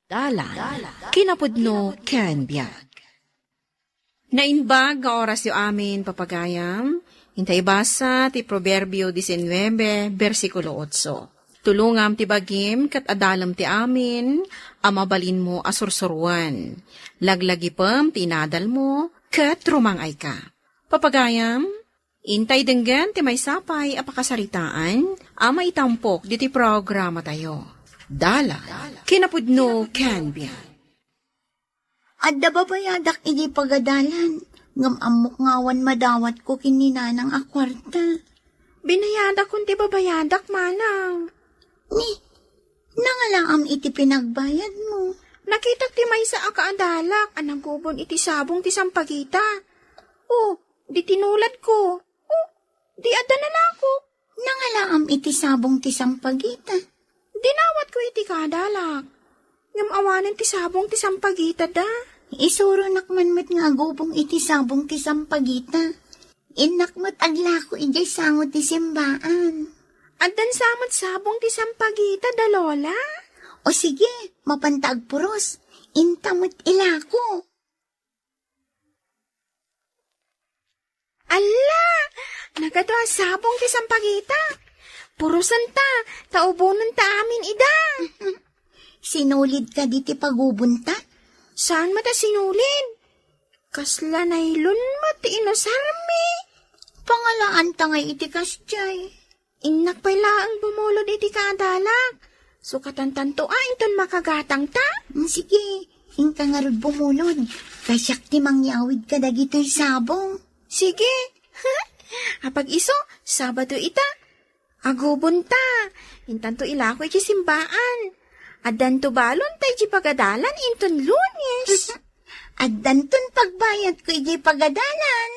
Dalan, kinapudno ken biag. Nainbag nga oras yu amin papagayam, hintay basa ti Proverbio 19, versikulo 8. Tulungam ti bagim kat adalam ti amin, amabalin mo asursuruan. Laglagipem ti inadal mo, kat rumangay ka. Papagayam, intay denggan ti may sapay apakasaritaan, ama itampok di ti programa tayo. Dala, kinapudno ken biag. Adda babayadak iti pagadalan, ngam amok ngawan madawat ko kininanang akwarta. Binayadak kun ti babayadak manang. Ni, nangalaam iti pinagbayad mo. Nakita ti may sa akaadalak, anagubon iti sabong ti sampagita. Oh, di tinulad ko. Oh, di adda na lako. Nangalaam iti sabong ti sampagita. Dinawat ko iti kadalak. Ngam awanan ti sabong ti sampagita da. Isuro nakmanmat nga agubong iti sabong ti sampagita. Inakmat aglako iti sangot ti simbaan. Addan samot sabong ti sampagita da lola. O sige, mapantag puros. Intamot ilako. Ala! Nagado sabong ti sampagita. Purusan ta, taubonan ta amin ida. Sinulid ka di ti pagubunta? Saan mata sinulid? Kasla nailon mati inosarmi. Pangalaan ta ngay iti kasjay. Inak pala ang bumulod iti kadalak. Sukatan tanto inton makagatang ta. Sige, hinka nga rod bumulod. Kasyak ti mangyawid ka dagito'y sabong. Sige. Apag iso, Sabado ita. Agubon ta. Intanto ilako iti simbaan. Addan to balon tay iti pagadalan inton Lunes. Addan ton pagbayad ko iti pagadalan.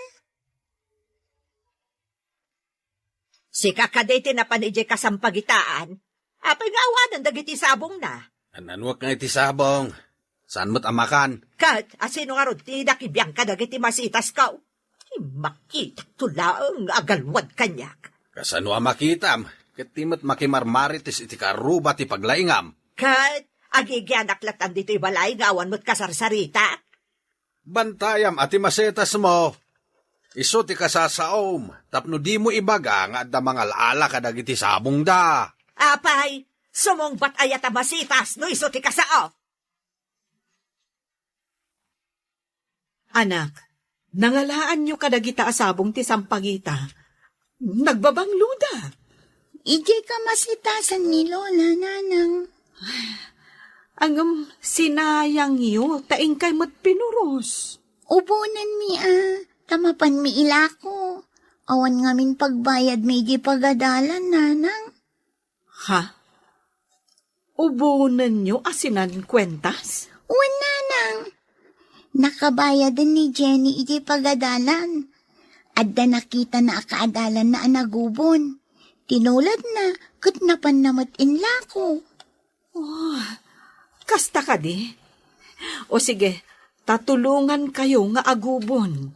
Si kakadete na panidye kasampagitaan. Apay nga awanan dagiti sabong na. Ananwak nga iti sabong. Saan mo't amakan? Kat, asino nga ron, tinakibiyang ka dagiti masitas ka. Makita tulaang agalwad kanyak. Kasano makitam? Ket timot makimarmaritis iti karuba ti paglaingam. Kat, agigyanak latan dito'y balay ngawan mo't kasarsarita. Bantayam ati masetas mo. Iso ti kasasaom. Tapno di mo ibaga nga adda mga laala kadagiti sabong da. Apay, sumongbat ayat a masitas no iso ti kasao. Anak, nangalaan nyo kadagita asabong ti sampagita. Nagbabangluda. Ije ka masitasan ni Lola, nanang. Angam sinayang yo, taing kay mat pinuros. Ubunan mi tamapan mi ilako. Awan ngamin pagbayad mi ije pagadalan, nanang. Ha? Ubunan nyo asinan kwentas? Uwan, nanang. Nakabayad din ni Jenny ije pagadalan. Adda nakita na akaadalan na anagubon. Tinulad na, kat napan namat inlako. Oh, kasta ka di. O sige, tatulungan kayo nga agubon.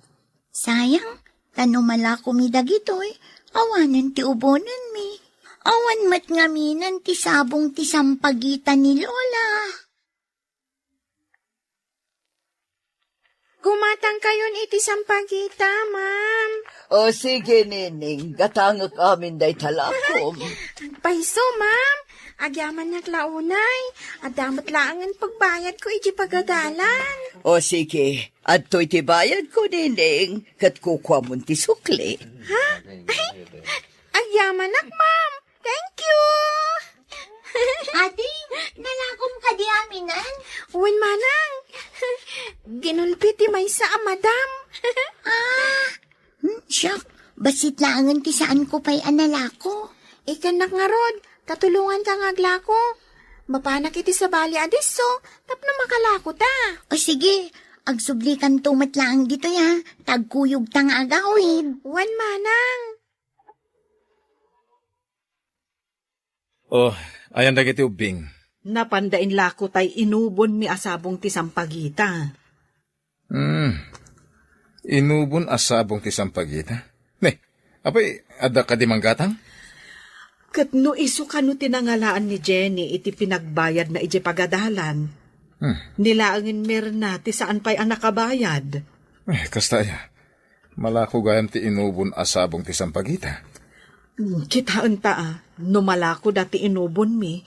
Sayang, tanumalako mi dagitoy, awanan ti ubonan mi. Awan mat ngaminan ti sabong ti sampagitan ni Lola. Gumatang kayon iti sampagita, ma'am. O sige, Nining, gatangak amin day talakom. Paiso, ma'am. Agyaman nak launay. Adamat laangan pagbayad ko iti pagadalan. O sige, at to'y tibayad ko, Nining, kat kukwa mo ti sukli. Ha? Ay, agyaman nak, ma'am. Thank you. Ate, nalakom ka di aminan? Uwan manang. Ginulpit ti may sa madam. Siyak, basit laangan ti saan ko pa'y analako. Ikanak nga rod, tatulungan ka nga aglako. Mapanak iti sa bali adiso, tapno makalako ta. O sige, agsublikan tumat lang dito ya, tagkuyog tang agawid. Uwan manang. Oh, ayan dagiti ubing. Napandain lako tay inubon mi asabong ti sampagita. Inubon asabong ti sampagita. Ne, apay, adda ka di manggatang? Kat no iso kano tinangalaan ni Jenny iti pinagbayad na iti pagadalan. Nilaangin mirna ti saan pa'y ang nakabayad. Kastaya. Malako gayam ti inubon asabong ti sampagita. Kitaan ta numalako dati inubon mi.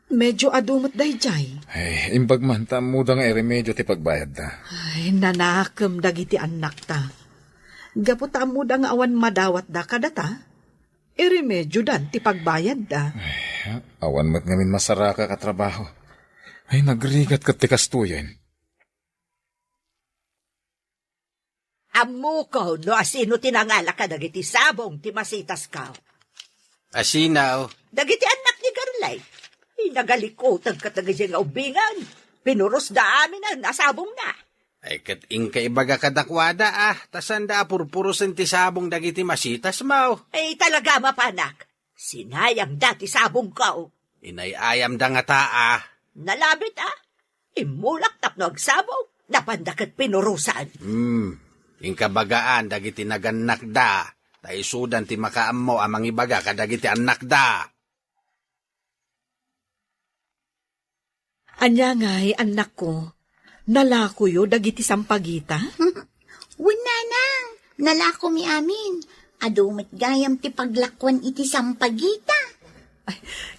Medyo adumot dayjay. Imbag man ta muda nga remedyo ti pagbayad ta. Ay, nanakam dagiti anak ta. Gaputa muda nga awan madawat da kadata. Iremedyo dan ti pagbayad da. Awan mat ngamin masaraka katrabaho. Ay, nagrigat kat ti kastuyen. Amo ko, no asino tinangala ka dagiti sabong ti masitas ka. Asinaw, Dagiti anak ni Garlay. Inagalikotan ka dagiti nga ubingan. Pinuros da amin ang nasabong na. ay kat ingka ibaga kadakwada tasanda purpurusin ti sabong dagiti masitas mo. Ay talaga mapanak. Sinayang dati sabong ka. Inayayam da nga ta Nalabit Imulak tapno agsabong. Napandakat pinurusan. Ingka bagaan dagiti naganak da. Taisudan ti makaammo amang ibaga kadagiti anak da. Anya nga'y anak ko, nalako yo dagiti sampagita? Wala nang, nalako mi amin. Adumit gayam ti paglakwan iti sampagita.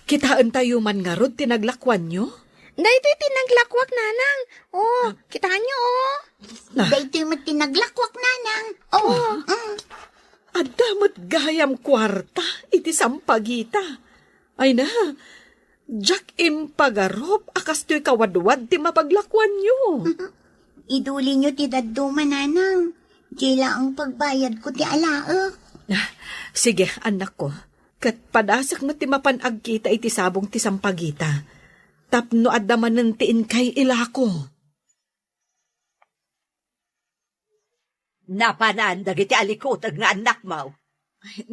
Kitaan tayo man nga rod tinaglakwan nyo? Dahito tinaglakwak, nanang. Oh, kitaan nyo, oh. Dahito yung tinaglakwak nanang. Oo. Adamot gayam kwarta, iti sampagita. Ay na, Jack impagarop, akas to'y kawadwad ti mapaglakwan nyo. Iduli nyo ti daduma nanang. Dila ang pagbayad ko ti alaak. Sige, anak ko, kat padasak mo ti mapanag kita iti sabong ti sampagita. Tapno addaman ng tiin kay ilako. Napanan dagiti alikotag nga anak mo.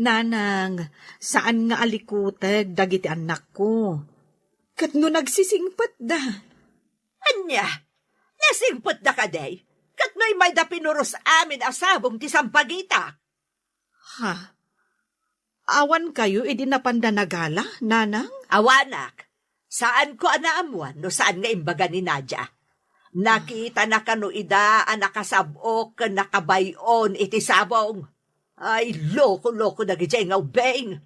Nanang, saan nga alikuteg dagiti anak ko? Kat no nagsisingpat da. Anya, nasingpot da ka day. Kat may da pinuros amin asabong ti sampagita. Ha? Awan kayo idi napandanagala, nanang? Awanak, saan ko anaamuan no saan nga imbaga ni Nadia? Nakita na kano ida ang nakasabok nakabayon iti sabong. Ay, loko-loko na gijay nga ubeng.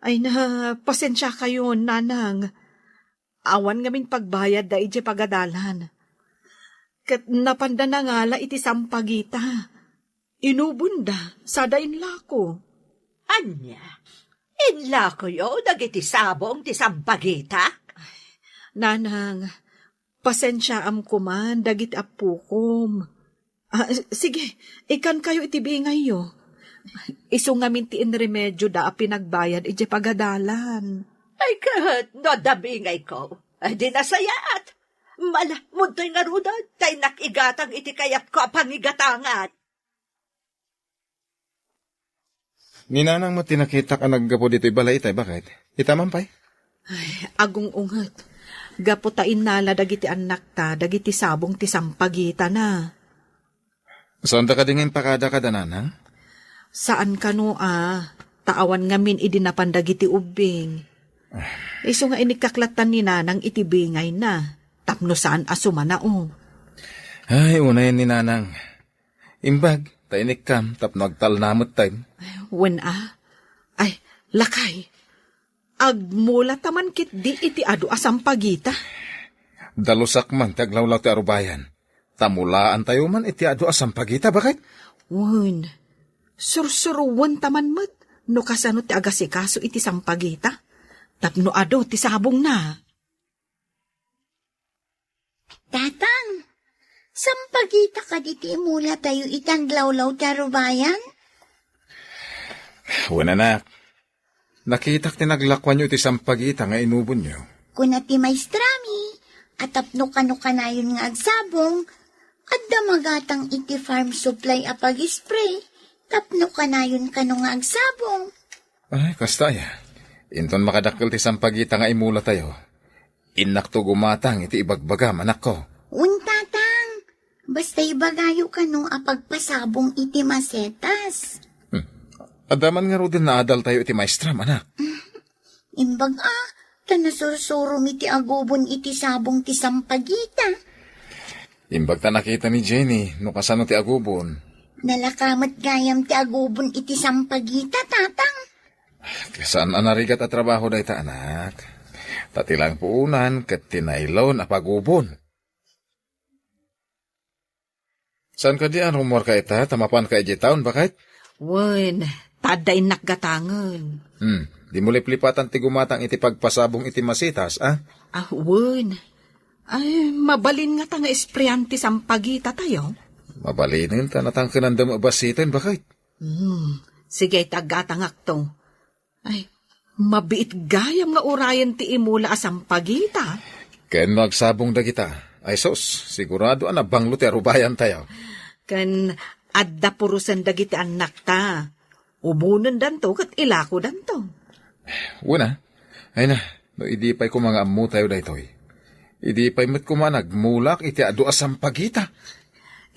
Ay na, pasensya kayo, nanang. Awan ngamin pagbayad da iti pagadalan. Kat napandanangala iti sampagita. Inubunda, sada inlako. Anya, inla ko yo dagiti sabong ti sampagita? Nanang, pasensya am kuman, dagiti apukom. Sige, ikan kayo itibingay yo. Iso ngamin ti inremedyo da pinagbayad iti pagadalan. Ay kahat, no dabingay ko. Ay di nasayaat. Mala, muntoy nga rudan, tay nakigatang iti kayat ko pangigatangat. Ninanang mo tinakita ka naggapo dito'y balay tay, bakit? Itaman pa'y? Agong unget. Gaputain nala dagiti anak ta, dagiti sabong ti sampagita na. Saan da ka dingin pakada ka dananang? Saan ka no taawan ngamin idinapan dagiti ubing. Iso nga inikaklatan ni nanang itibingay na. Tapno saan asuma na Ay, una yan ni nanang. Imbag, tainik kam, tapno agtalnamot time. Wen ay, lakay. Agmula taman kit di iti adu asampagita. Dalusak man, taglawlaw ti arubayan. Tamulaan tayo man iti adu asampagita, bakit? Wen, sursuruwan taman mat, no kasano ti agasikaso iti sampagita. Tapno adu ti sabong na. Tatang, sampagita ka diti mula tayo itanglawlaw tarubayan? Wala nak. Nakitak tinaglakwan nyo iti sampagita nga inubon nyo. Kuna ti maestrami, at tapno kano-kanayon nga agsabong, at damagatang iti farm supply apag-spray, tapno kanayon kano nga agsabong. Ay, kastaya. Inton makadakkel ti sampagita nga imula tayo. Inak to gumatang iti ibagbaga manak ko. Tatang, basta ibagayo kano apagpasabong iti masetas. Adaman nga ro din na adal tayo iti maestra, anak. Imbag Tanasursuro mi ti agubon iti sabong ti sampagita. Imbag ta nakita ni Jenny, no kasano ti agubon. Nalakamat gayam ti agubon iti sampagita, tatang. Kasaan anarigat at trabaho day ta, anak? Tatilang puunan, kat tinailon a pagubon. Saan ka di rumor ka ita? Tamapan ka iti taon, bakit? Wen, taday nakgatangan. Di mo liplipatan ti gumatang iti pagpasabong iti masitas, ah? Wen. Ay, mabalin nga ta nga espreyante sampagita tayo. Mabalinin ta natangkanan da mabasitin, bakit? Sige, tagatangak to. Ay, mabiit gayam nga urayan ti imula sampagita. Ken magsabong da kita. Ay sos, sigurado na banglo ti arubayan tayo. Kan adda purusan dagiti anak ta. Ubunan danto kat ilako danto. Una, ay na, no idipay ko mga amu tayo daytoy. Idipay met ko nagmulak iti adu asampagita.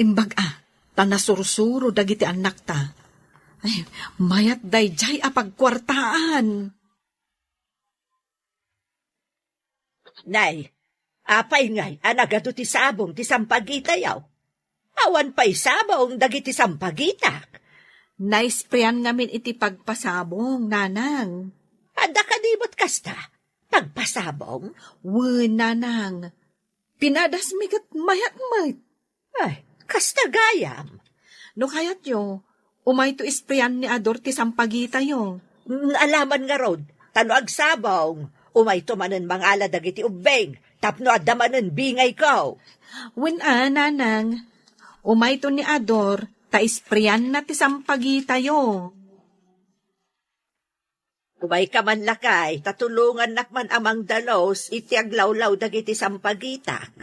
Imbag tanasursuro dagiti anak ta. Ay, mayat dayjay apagkwartaan. Nay, apay ngay, anagado ti sabong ti sampagita yaw. Awan pa'y sabong dagiti sampagita. Naispreyan ngamin iti pagpasabong, nanang. Adda kadibot kasta, pagpasabong. Wen, nanang. Pinadasmigat mayat-mayat. Ay, kasta gayam. No kayat yo, umay to ispreyan ni Ador ti sampagita yo. Alaman nga rod, tano agsabong, umay to manen mangala dagiti ubeng, tapno adda manen bingay ko. Wen, nanang. Umay to ni Ador, ta ispreyan na ti sampagita yo. Umay ka man lakay, tatulungan nakman amang dalos, iti aglawlaw dagiti sampagita.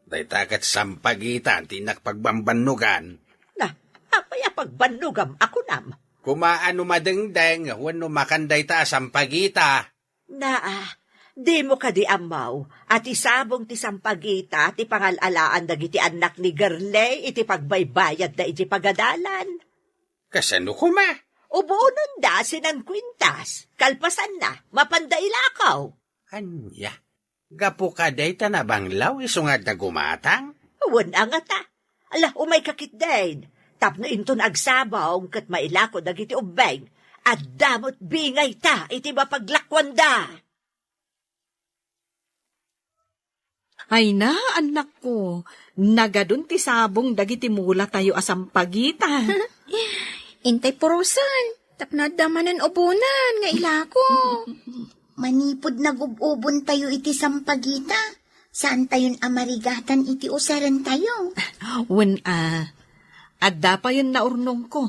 Daytakat sampagitan, tinakpagbambanugan. Na, apay pagbanugam ako nam. Kumaano madengdeng, wano makanday ta sampagita. Di mo ka di amaw, at isabong ti sampagita, ti pangalalaan dagiti anak ni Gerlay, iti pagbaybayad da iti pagadalan. Kasano kuma? Ubuonon da sinan kwintas, kalpasan na, mapandailakaw. Anya, gapo ka day ta na banglaw, isungad na gumatang? Wan nga ta. Ala, umay kakit din. Tapno inton agsabong kat mailako dagiti ubeng, at damot bingay ta, iti mapaglakwan da. Ay na, anak ko. Nagadun ti sabong dagiti mula tayo asampagita. Intay purusan, tapno damanan ubunan, nga ilako. Manipod na gububon tayo iti sampagita. Saan tayon amarigatan iti usaran tayo? Wen, adda pa yun naurnong ko.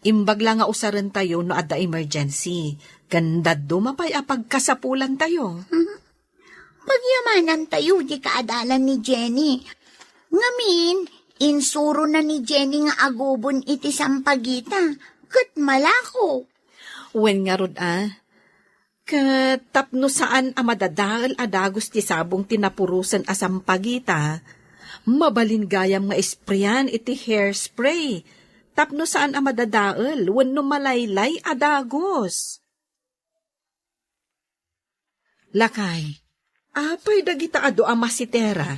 Imbag lang nga usaran tayo no adda emergency. Ganda dumapay apagkasapulan tayo. Pagyamanan tayo di kaadalan ni Jenny. Ngamin, insuro na ni Jenny nga agubon iti sampagita. Kat malako. Wen nga rod katapno saan amadadaal adagos ti sabong tinapurusan asampagita. Mabalin gayam nga esprayan iti hairspray. Tapno saan amadadaal wenno malaylay adagos. Lakay, apay dagita ado amasitera.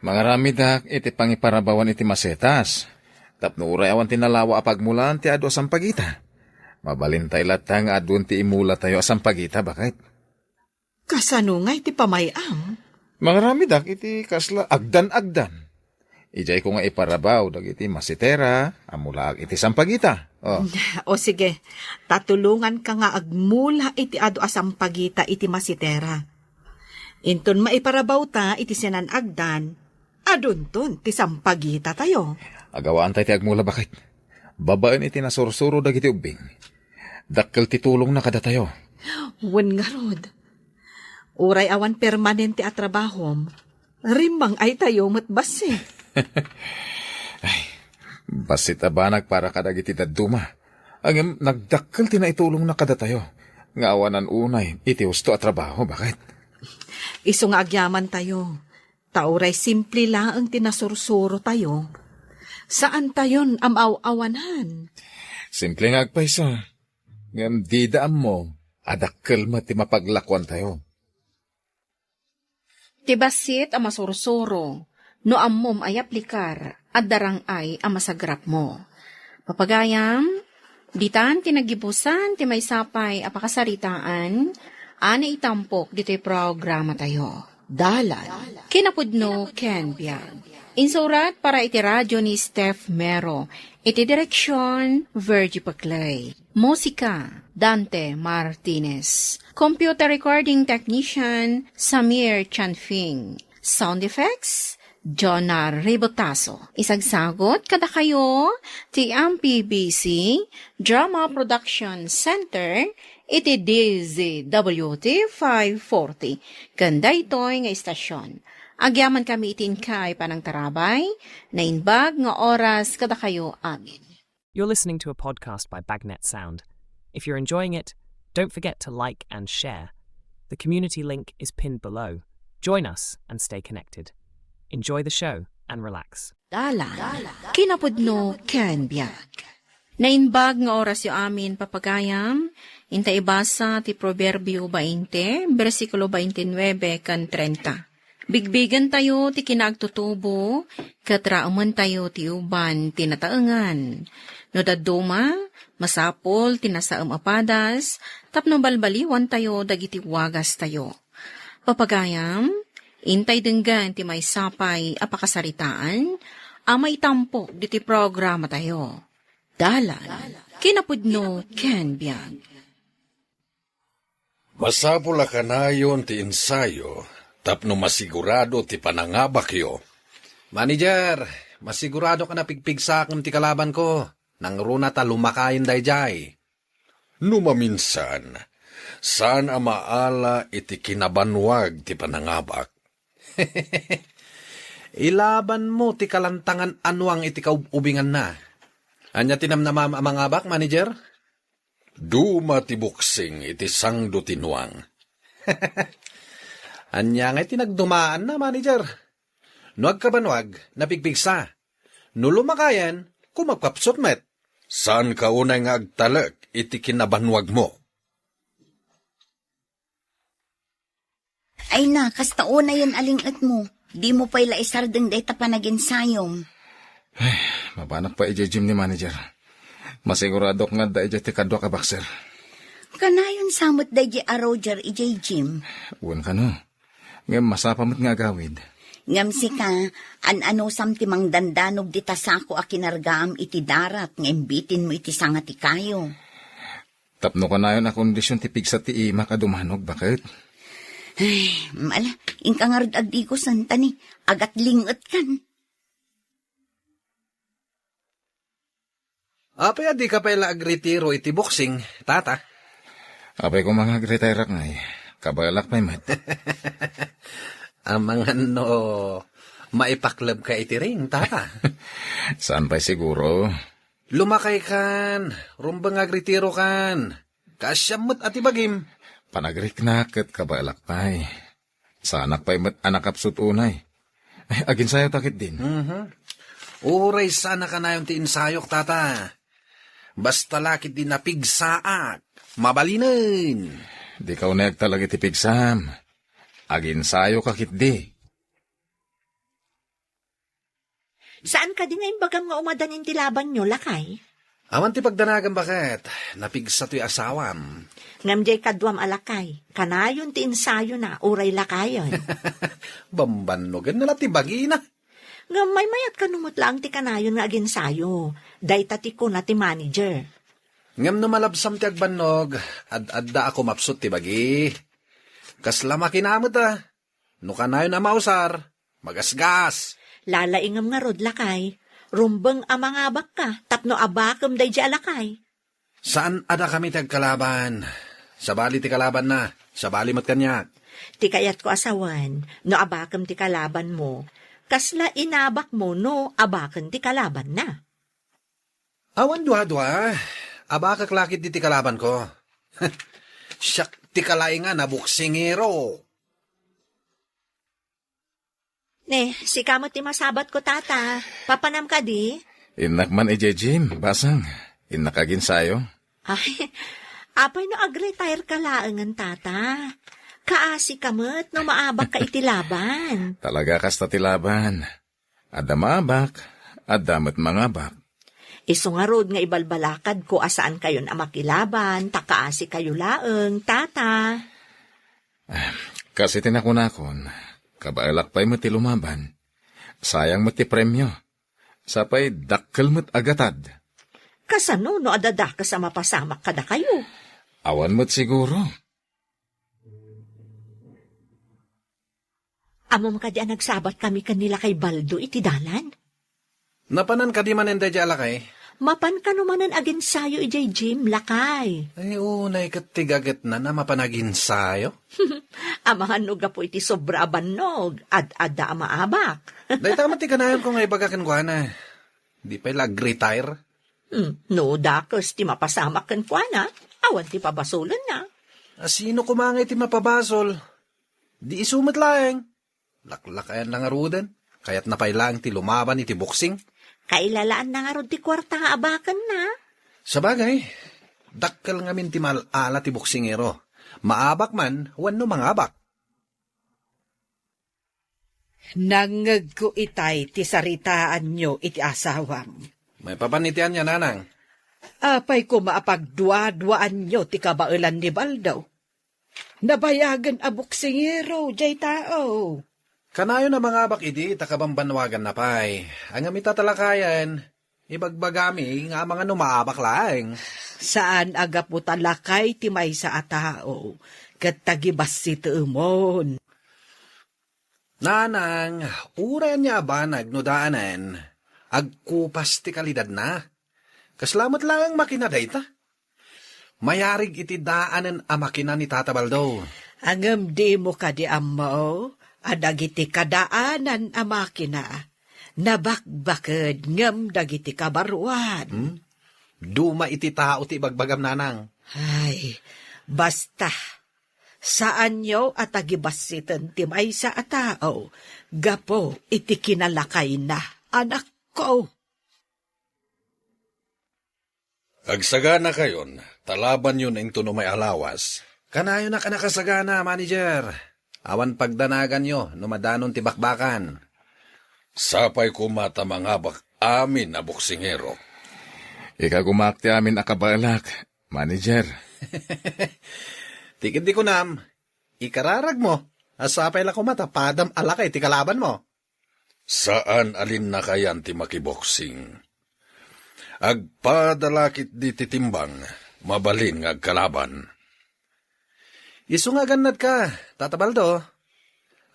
Mga ramidak iti pangiparabawan iti masetas. Tapno uray awan tinalawa apagmulan ti adu asampagita. Mabalintay latang adun ti imula tayo asampagita, bakit? Kasano nga iti pamayam? Mga ramidak iti kasla agdan-agdan. Ijay ko nga iparabaw dagiti masitera, amula iti sampagita. Oh. O sige, tatulungan ka nga agmula iti adu asampagita iti masitera. Inton maiparabaw ta iti sinanagdan, adunton ti sampagita tayo. Agawaan tayo ti agmula, bakit? Babaan iti nasursuro dagiti ubing. Dakkel ti tulong na kada tayo. Wen nga rod. Uray awan permanente at trabahom. Rimang ay tayo matbasi. Basit abanag para kadagiti daduma. Ang nagdakkel ti naitulong na kada tayo. Nga awanan unay, iti husto at trabaho, bakit? Iso nga agyaman tayo. Tauray simple lang ang tinasursuro tayo. Saan tayon amaw-awanan? Simple nga agpaysa. Ngam didaam mo, adakkel mati mapaglakwan tayo. Ti basit ang masursuro, no ammom ay aplikar, at darang ay ang masagrap mo. Papagayam, ditan tinagibusan ti may sapay apakasaritaan, ana itampok dito'y programa tayo. Dalan. Kinapudno Ken Biag. Insurat para iti radyo ni Steph Mero. Iti direksyon, Virgie Paclay. Musika, Dante Martinez. Computer recording technician, Samir Chanfing. Sound effects, Jonar Ribotaso. Isagsagot kada kayo, ti MPBC Drama Production Center, iti DZWT 540. Ganda ito'y nga istasyon. Agyaman kami itin kay panang tarabay, na inbag nga oras kada kayo amin. You're listening to a podcast by Bagnet Sound. If you're enjoying it, don't forget to like and share. The community link is pinned below. Join us and stay connected. Enjoy the show and relax. Dalan. Kinapudno Ken Biag. Nainbag nga oras yo amin papagayam, inta ibasa ti Proverbio 20, versikulo 29 kan 30. Bigbigan tayo ti kinagtutubo, katrauman tayo ti uban tinataengan. No daduma, masapol tinasaem apadas, tapno balbaliwan tayo dagiti wagas tayo. Papagayam, intay denggan ti may sapay apakasaritaan, amay tampok diti programa tayo. Dalan. Kinapudno Ken Biag. Masapula ka na yun ti ensayo, tapno masigurado ti panangabak yo. Manager, masigurado ka na pigpigsakon ti kalaban ko, nang runa ta lumakayin dayjay. Numaminsan, saan amaala iti kinabanwag ti panangabak? Ilaban mo ti kalantangan anwang iti kaubingan na. Anya tinamnamam ang abak, manager? Duma ti buksing iti sangdo tinuang. Anya nga tinagdumaan na, manager. No agkabanwag, napigpigsa. No lumakayan, kumagkapsot met. Saan ka unay nga agtalag iti kinabanwag mo? Ay na, kasta una yun alingat mo. Di mo pa'y laisardeng day tapanaginsayom. Mabanak pa ije-gym ni manager. Masigurado nga da ije ti kadwa ka bakser. Kanayon samot day a Roger ijay Jim. Uwan ka no. Ngam masapamot nga gawid. Ngam si ka, an-ano samtimang dandanog di tasako a kinargaam iti darat, ngimbitin mo iti sanga ti kayo. Tapno ka na yun a kondisyon ti pigsa ti ima ka dumanog, bakit? Ay, mala, ingkangarad agdi ko santani, agat lingot kan. Apay adi ka pala agretiro iti boxing, tata. Apay ko mga retire nga eh. Kabalak may mat. Amang ano, maipaklab ka iti ring, tata. Saan pa'y siguro? Lumakay kan, rumbang agretiro kan. Kasyamot ati bagim. Panagrik ket kabalak pa'y. Sanak pa'y mat anak kapsut unay. Ay, agin sayo takit din. Uray sana ka na yung ti insayok, tata. Basta lakit din napigsaak, mabalinin. Di ka unay agtalag iti pigsam. Agin sayo kakit di. Saan ka di nga imbagam nga umadanin ti laban nyo, lakay? Aman ti pagdanagan bakit? Napigsa to'y asawam. Ngamjay kadwam alakay. Kanayon ti ensayo na, uray lakayon. Bambanogan na ti bagina. Nga may mayat ka numutla ang ti kanayon nga agensayo. Day tati ko na ti manager. Ngam na malabsam ti agbanog, ad-adda ako mapsut ti bagi. Kasla makinamot No kanayon na mausar, magasgas. Lalaingam nga rod lakay. Rumbang amangabak ka, tapno abakam day di alakay. Saan ada kami ti agkalaban? Sabali ti kalaban na, sabali mat kanyak. Ti kayat ko asawan, no abakam ti kalaban mo. Kasla inabak mo no abakan ti kalaban na. Awan dua-dua, abakak lakit di ti kalaban ko. Siyak ti kalaingan na buksingero. Ne, si kamot ti masabat ko tata. Papanam ka di? Inak man ije-gym, basang. Inakagin sayo. Ay, apay no ag-retire ka laangan tata. Kaasi kamet no maabak ka itilaban. Talaga kasta tilaban. Adda maabak, addamat mangabak. Iso nga rod nga ibalbalakad ko asaan kayo na makilaban, takaasi kayo laeng, tata. Kasi tinakunakon, kabailak pa'y mati lumaban. Sayang mati premyo. Sapay dakkel mat agatad. Kasano no adada ka sa mapasamak kada kayo? Awan mat siguro. Amo ka diyan nagsabat kami kanila kay Baldo iti dalan. Napanan ka di man enda di alakay? Mapan ka naman ang agensayo ijay Jim, lakay. Ay, unay katigagat na mapanagin sayo. Amahan no gapo iti sobra abannog, ad-ada maabak. Dahil tama ti kanayon ko nga ibagakan ko na. Di pa lag-retire. No, dakos ti mapasamak kan kwa na, awan ti pabasulan na. Sino kumangay ti mapabasol? Di isumat laeng. Laklakayan lang arudan. Kaya't napailang ti lumaban iti boxing. Kailalaan na nga ron ti kwarta nga abakan na. Sa bagay, dakkel nga min ti malala ti boksingero. Maabak man, wano mangabak. Nangag ko itay ti saritaan nyo iti asawam. May papanitian niya, nanang. Apay ko maapagdua-duaan nyo ti kabailan ni Baldaw. Nabayagan a buksingero, jay tao. Kanayo na mangabak idi, takabambanwagan na pay. Ang amita talakayan, ibagbagami nga mga numaabak laeng. Saan aga po talakay ti may sa atao, kat tagibas si tuumon. Nanang, uran niya ba nagnudaanan? Agkupas ti kalidad na. Kaslamat lang makinaday ta. Mayarig iti daanan a makina ni Tata Baldo. Angam di mo ka di amo, adagiti kadaanan a makina. Nabakbakad ngam dagiti kabaruan. Duma iti tao ti bagbagam nanang. Ay, basta. Saan nyo at agibasitan ti may sa atao, gapo iti kinalakay na, anak ko. Agsagana kayon, talaban yun ang tuno may alawas. Kanayo na ka nakasagana, manager. Awan pagdanagan nyo, numadanon ti bakbakan. Sapay kumata mangabak amin na boksingero. Ikagumak ti amin akabalak, manager. Tikid di ko nam, ikararag mo. Asapay lang kumata, padam alakay ti kalaban mo. Saan alin na kayan ti makiboksing? Agpadalakit di titimbang, mabalin nga agkalaban. Isu nga ganad ka, Tata Baldo.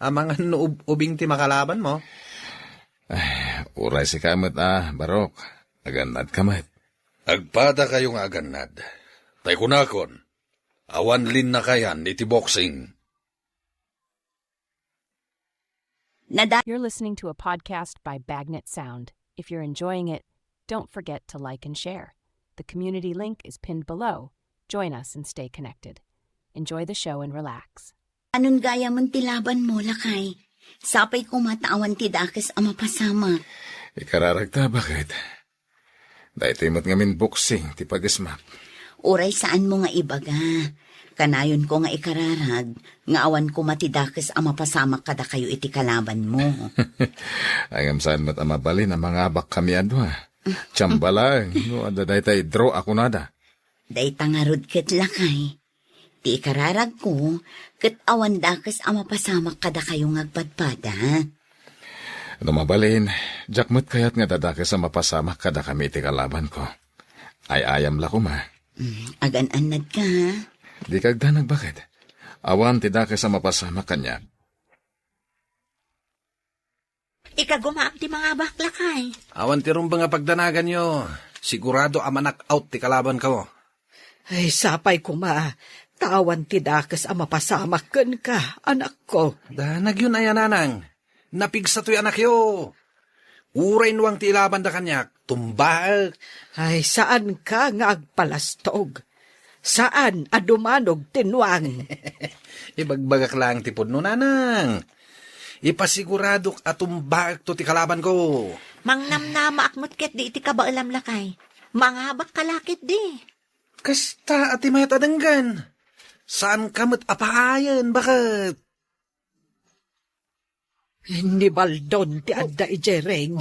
Amang ubing ti makalaban mo. Uray si kamat Barok. Aganad kamat. Agpada kayo nga aganad. Tay kunakon, awan lin na kayan iti boxing. You're listening to a podcast by Bagnet Sound. If you're enjoying it, don't forget to like and share. The community link is pinned below. Join us and stay connected. Enjoy the show and relax. Anong gaya mong tilaban mo, lakay? Sapay ko matawan ti dakes ang mapasama. Ikararagta bakit? Dahil timot ngamin boxing ti pagismak. Uray saan mo nga ibaga. Kanayon ko nga ikararag, nga awan ko matidakes ang mapasama kada kayo iti kalaban mo. Ayam saan mat amabalin ang mga abak kami adwa. Tsambalang, no, adaday tay draw ako nada. Day tangarod ket lakay. Ti ikararag ko, ket awan dakes ang mapasama kada kayo ngagpadpada. Ano mabalin, jakmat kayat nga dadakes ang mapasama kada kami iti kalaban ko. Ay ayam la ko ma. Agan-anad ka, ha? Di kagdanag bakit? Awan ti dakes ang mapasama kanya. Ikagumaak ti mga baklakay. Awan ti rumba nga pagdanagan nyo. Sigurado amanak out ti kalaban ko. Ay, sapay ko tawan ti dakes ang mapasamakan ka, anak ko. Danag yun ay nanang. Napigsa to'y anak yo. Uray nuwang ti ilaban da kanyak. Tumbag. Ay, saan ka nga agpalastog? Saan adumanog tinwang? Ibagbagak lang ti pudno nanang. Ipasiguradok at tumbag to ti kalaban ko. Mangnamnama akmot ket di iti kabailam lakay. Mangabak kalakit di. Kasta ati mayat adanggan. Saan ka mo't apahayan? Bakit? Ni Baldon ti adda ijereng.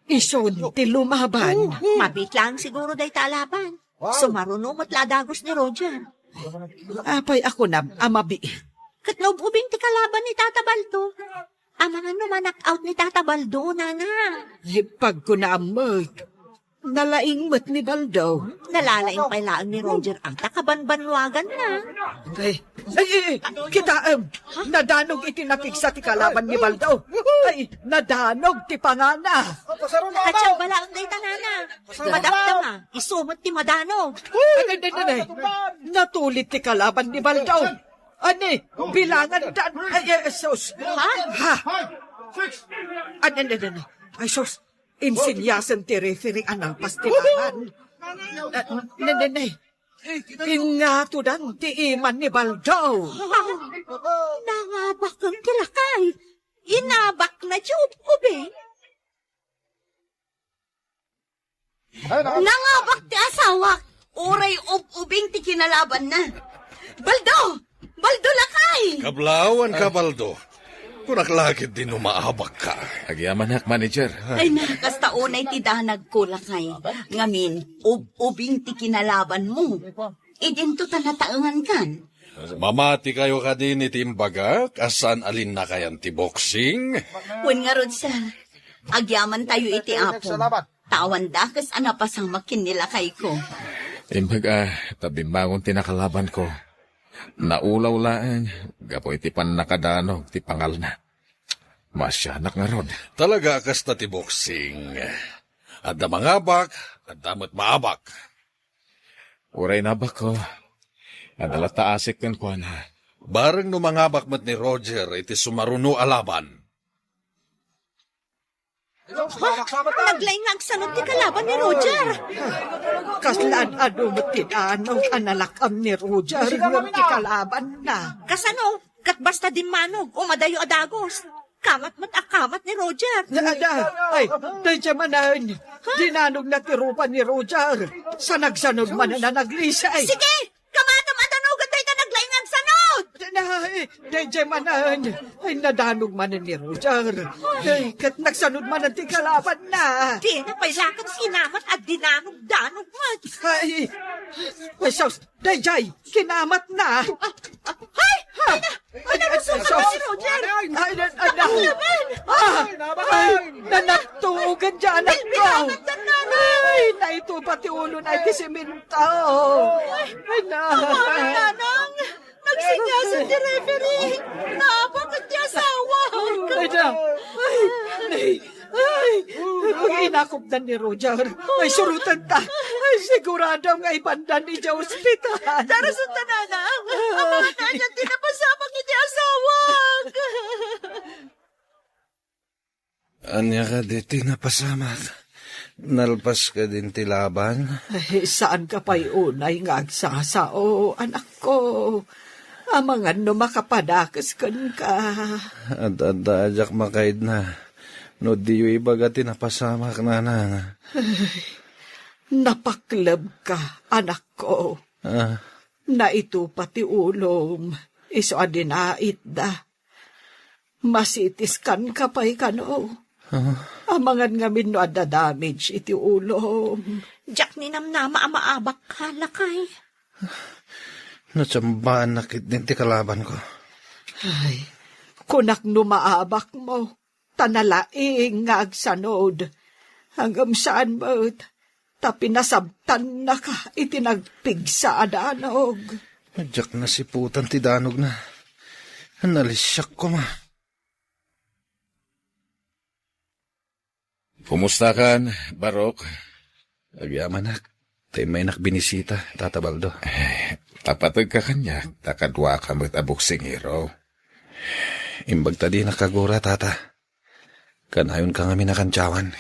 Ison ti lumaban. Mabit lang siguro day talaban. Sumarunong matladagos ni Roger. Apay ako na, amabi. Katnob ubing ti kalaban ni Tata Baldo. Ang mga numanak out ni Tata Baldo, nana. Pag ko na amag, nalaing mat ni Baldo. Nalalaing pailaan ni Roger ang takabanbanwagan na. Kita, nadanog iti napigsa ti kalaban ni Baldo. Ay, nadanog ti pangana. Nakatsyaw bala ang day tanana. Madaptama, isumot ti madanog. Ay, natulit ti kalaban ni Baldo. Ani, bilangan dan. Ay, sos. Ha? Ay, sos. Insinyasan ti referee anang pastilangan. Nanay, ingatudan ti iman ni Baldo. Nangabak ang kilakay. Inabak na tiyup ko, be. Nangabak ti asawa. Uray ubing ti kinalaban na. Baldo! Baldo lakay! Kablawan ka, Baldo. Kunaklakit din umaabak ka. Agyaman hak, manager. Ay nakas taonay ti danag ko lakay. Ngamin, ubing ti kinalaban mo. Idinto tanataangan kan. Mamati kayo ka din iti imbaga, asan alin na kayan ti boxing? Wen nga rod sa agyaman tayo iti apo. Tawan dakas anapasang makin nila kay ko. Imbaga, tabimbangon tinakalaban ko. Naulaw laan, gapo iti pan nakadanog, ti pangal na. Masyanak nga rod. Talaga kasta ti boxing. At da mangabak, at damot maabak. Uray na ba ko? Adala taasik kan ko na. Bareng no mangabak mat ni Roger, iti sumaruno alaban. Naglaingag sanod ti kalaban ni Roger. Kaslaan mo tinanog analakam ni Roger. Ngam ti kalaban na. Kasano, kat basta din manog, umadayo adagos. Kamat mat akamat ni Roger. Ay, dahil manan. Dinanog na tirupan ni Roger. Sa nagsanog man na naglisay. Sige, kamatam adanugan tayo ka naglaingag sanod. Dahil manan. Ay, nadanog man ni Roger. Ay, kat nagsanod man ti kalaban na. Di na pa'y lakad sinamat at dinanog-danog mat. Ay, sos, dayjay, kinamat na. Hay! Ano na sa ni Roger? Ay, nanagtuugan dyan, anak ko. Ay, naito pati ulo na iti simento. Ay, na. Nanang, nagsinyasan ni referee. Naabakot niya asawa. Ay, na. Ay, inakupdan ni Roger. Ay, surutan ta. Ay, sigurado nga ibandan ni Diyos hospital. Darasan ta nanang. Ang mga nanyan din na pasamang hindi asawa. Anya ka diti napasamak. Nalpas ka din ti laban. Ay, saan ka pa'y unay nga agsasao, anak ko? Amangan no makapadakas kan ka. At ajak makaid na. No diyo ibagati napasamak nanang. Napaklab ka, anak ko. Na ito pati ulom. Iso adinait da. Masitiskan ka pa'y kano. Amangan ngamin no ada damage iti ulom. Jack ni namnama amaabak ka lakay. Natsambaan nakit din ti kalaban ko. Ay, kunak no maabak mo. Tanalaing nga agsanod. Hanggang saan mo't tapinasabtan na ka itinagpigsa adanog. Madyak na si putan ti danog na. Nalisyak ko ma. Kumusta kan, Barok? Agyaman nak. Tay may nakbinisita, Tata Baldo. Tapatag ka kanya, takadwa ka mo't abuksing hero. Imbag tadi nakagura, Tata. Kanayon ka nga minakantyawan.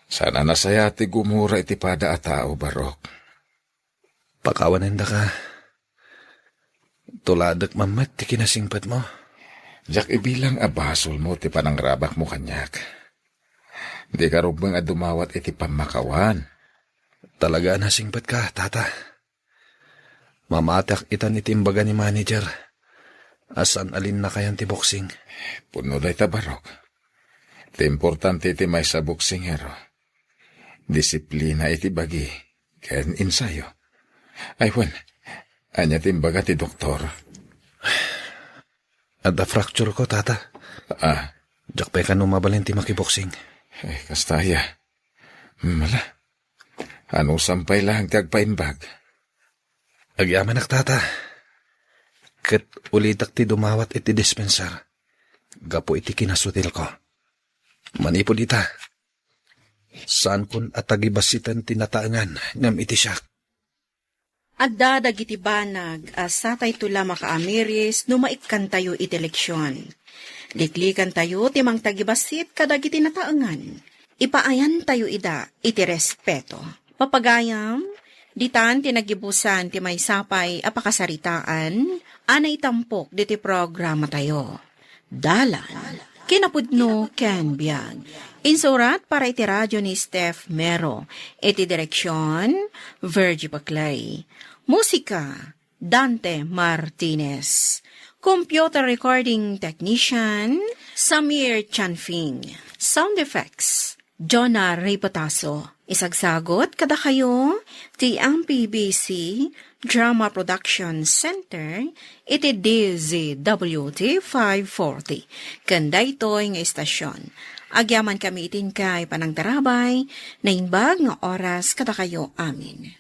Sana nasaya ti gumura iti pada a tao, Barok. Pakawanan da ka. Tuladak mamat ti kinasingpat mo. Jak ibilang abasol mo ti panangrabak mo kanyak. Di ka rugbang dumawat iti pamakawan. Talaga nasingpat ka, Tata. Mamatak itan itimbaga ni manager. Asan alin na kayan ti boxing? Puno day tabarok. Iti importante iti may sa boksingero. Disiplina iti bagi, ken insayo. Ay, wan, anya timbaga ti doktor. At fracture ko, tata. Jak pa ka numabalin ti makiboksing. Ay, kastaya. Mala. Ano sampay lang ti agpaimbag? Agyaman ak, tata. Ket ulitak ti dumawat iti dispensar. Gapo iti kinasutil ko. Manipod ita. Saan kun atagibasitan tinataangan ngam iti siya. Adda dagiti banag, asatay tula makaamiris, numaikkan tayo iti leksyon. Liklikan tayo timang tagibasit kadagiti nataangan. Ipaayan tayo ida iti respeto. Papagayam, ditan tinagibusan ti may sapay apakasaritaan, anay tampok diti programa tayo. Dalan, kinapudno ken biag. Insurat para iti radyo ni Steph Mero. Iti direksyon, Virgie Baclay. Musika, Dante Martinez. Computer recording technician, Samir Chanfing. Sound effects, Jonah Ripataso. Isagsagot kada kayo, ti MPBC Drama Production Center, iti DZWT 540. Kanda ito'y nga istasyon. Agyaman kami itin kay panangdarabay, na imbag nga oras kada kayo amin.